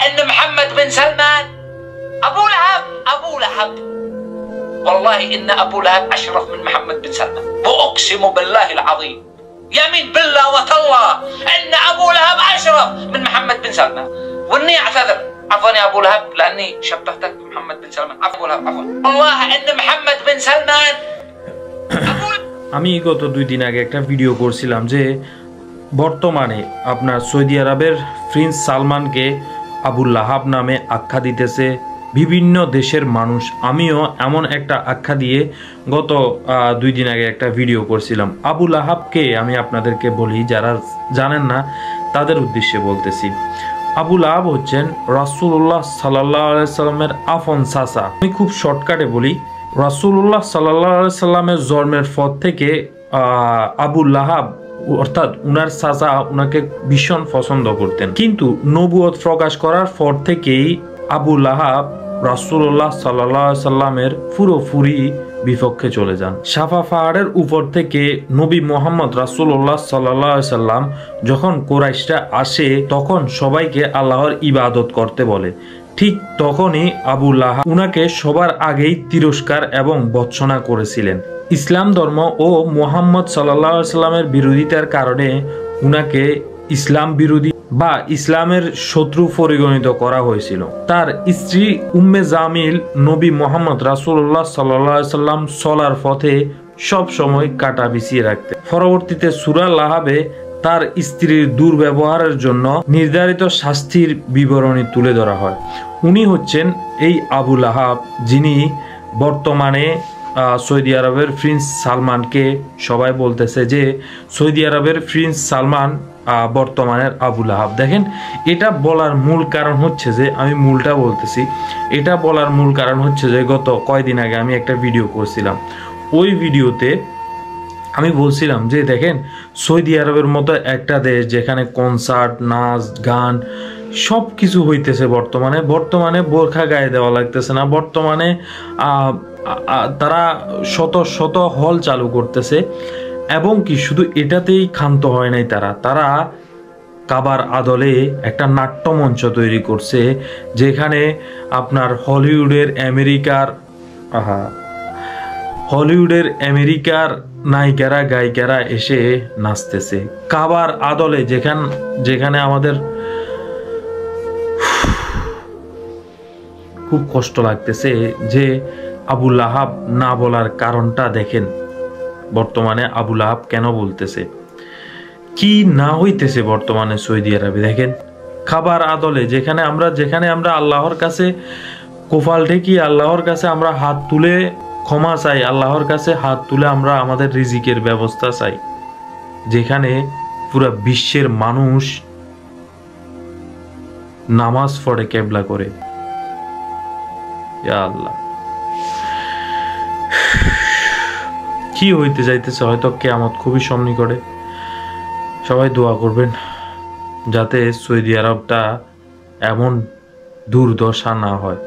ان محمد بن سلمان ابو لهب والله ان ابو لهب اشرف من محمد بن سلمان واقسم بالله العظيم يمين بالله وتالله ان ابو لهب اشرف من محمد بن سلمان. واني اعتذر عفوا يا ابو لهب لاني شبهتك بمحمد بن سلمان. عفوا عفوا والله ان محمد بن سلمان আমি গত 2 দিন আগে একটা ভিডিও করছিলাম যে বর্তমানে আপনার সৌদি আরবের প্রিন্স সালমানকে আবু লাহাব নামে আখ্যা দিতেছে বিভিন্ন দেশের মানুষ। আমিও এমন একটা আখ্যা দিয়ে গত 2 দিন আগে একটা ভিডিও করছিলাম। আবু লাহাবকে আমি আপনাদেরকে বলি, যারা জানেন না তাদের উদ্দেশ্যে বলতেছি। আবু লাহাব হচ্ছেন রাসূলুল্লাহ সাল্লাল্লাহু আলাইহি সাল্লামের আপন চাচা। আমি খুব শর্টকাটে বলি, রাসূলুল্লাহ সাল্লাল্লাহু আলাইহি সাল্লামের জন্মের পর থেকে আবু লাহাব অর্থাৎ উনার চাচা উনাকে ভীষণ পছন্দ করতেন, কিন্তু নবুয়ত প্রকাশ করার পর থেকেই আবু লাহাব রাসূলুল্লাহ সাল্লাল্লাহু আলাইহি সাল্লামের পুরোপুরি বিপক্ষে চলে যান। সাফা পাহাড়ের উপর থেকে নবী মুহাম্মদ রাসূলুল্লাহ সাল্লাল্লাহু আলাইহি সাল্লাম যখন কুরাইশরা আসে তখন সবাইকে আল্লাহর ইবাদত করতে বলে। ঠিক তখনই আবু লাহাব উনাকে সবার আগেই তিরস্কার এবং ভৎসনা করেছিলেন। ইসলাম ধর্ম ও মুহাম্মদ সাল্লাল্লাহু আলাইহি সাল্লামের বিরোধিতার কারণে উনাকে ইসলাম বিরোধী বা ইসলামের শত্রু পরিগণিত করা হয়েছিল। তার স্ত্রী উম্মে জামিল নবী মুহাম্মদ রাসূলুল্লাহ সাল্লাল্লাহু আলাইহি সাল্লাম চলার পথে সব সময় কাটা বিছিয়ে রাখতেন। পরবর্তীতে সূরা লাহাবে তার স্ত্রীর দুর্ব্যবহারের জন্য নির্ধারিত শাস্তির বিবরণী তুলে ধরা হয়। উনি হচ্ছেন এই আবু লাহাব, যিনি বর্তমানে সৌদি আরবের প্রিন্স সালমানকে সবাই বলতেছে যে সৌদি আরবের প্রিন্স সালমান বর্তমানের আবু লাহাব। দেখেন, এটা বলার মূল কারণ হচ্ছে যে, আমি মূলটা বলতেছি, এটা বলার মূল কারণ হচ্ছে যে গত কয়েকদিন আগে আমি একটা ভিডিও করছিলাম। ওই ভিডিওতে আমি বলছিলাম যে দেখেন, সৌদি আরবের মতো একটা দেশ যেখানে কনসার্ট, নাচ, গান সব কিছু হইতেছে, বর্তমানে বোরখা গায়ে দেওয়া লাগতেছে না, বর্তমানে তারা শত শত হল চালু করতেছে, এবং কি শুধু এটাতেই ক্ষান্ত হয় নাই, তারা কাবার আদলে একটা নাট্যমঞ্চ তৈরি করছে যেখানে আপনার হলিউডের আমেরিকার নায়িকারা গায়িকারা এসে নাচতেছে কাবার আদলে, যেখানে আমাদের খুব কষ্ট লাগতেছে যে আবু লাহাব না বলার কারণটা দেখেন। বর্তমানে আবু লাহাব কেন বলতেছে, কি না হইতেছে বর্তমানে সৌদি আরবে। দেখেন, খাবার আদলে যেখানে আমরা আল্লাহর কাছে কোফাল ঠেকি, আল্লাহর কাছে আমরা হাত তুলে ক্ষমা চাই, আল্লাহর কাছে হাত তুলে আমরা আমাদের রিজিকের ব্যবস্থা চাই, যেখানে পুরো বিশ্বের মানুষ নামাজ পড়ে কেবলা করে। ইয়া আল্লাহ, কি হইতে যাইতেছে, হয়তো কিয়ামত খুবই সন্নিকটে। সবাই দোয়া করবেন যাতে সৌদি আরবটা এমন দুর্দশা না হয়।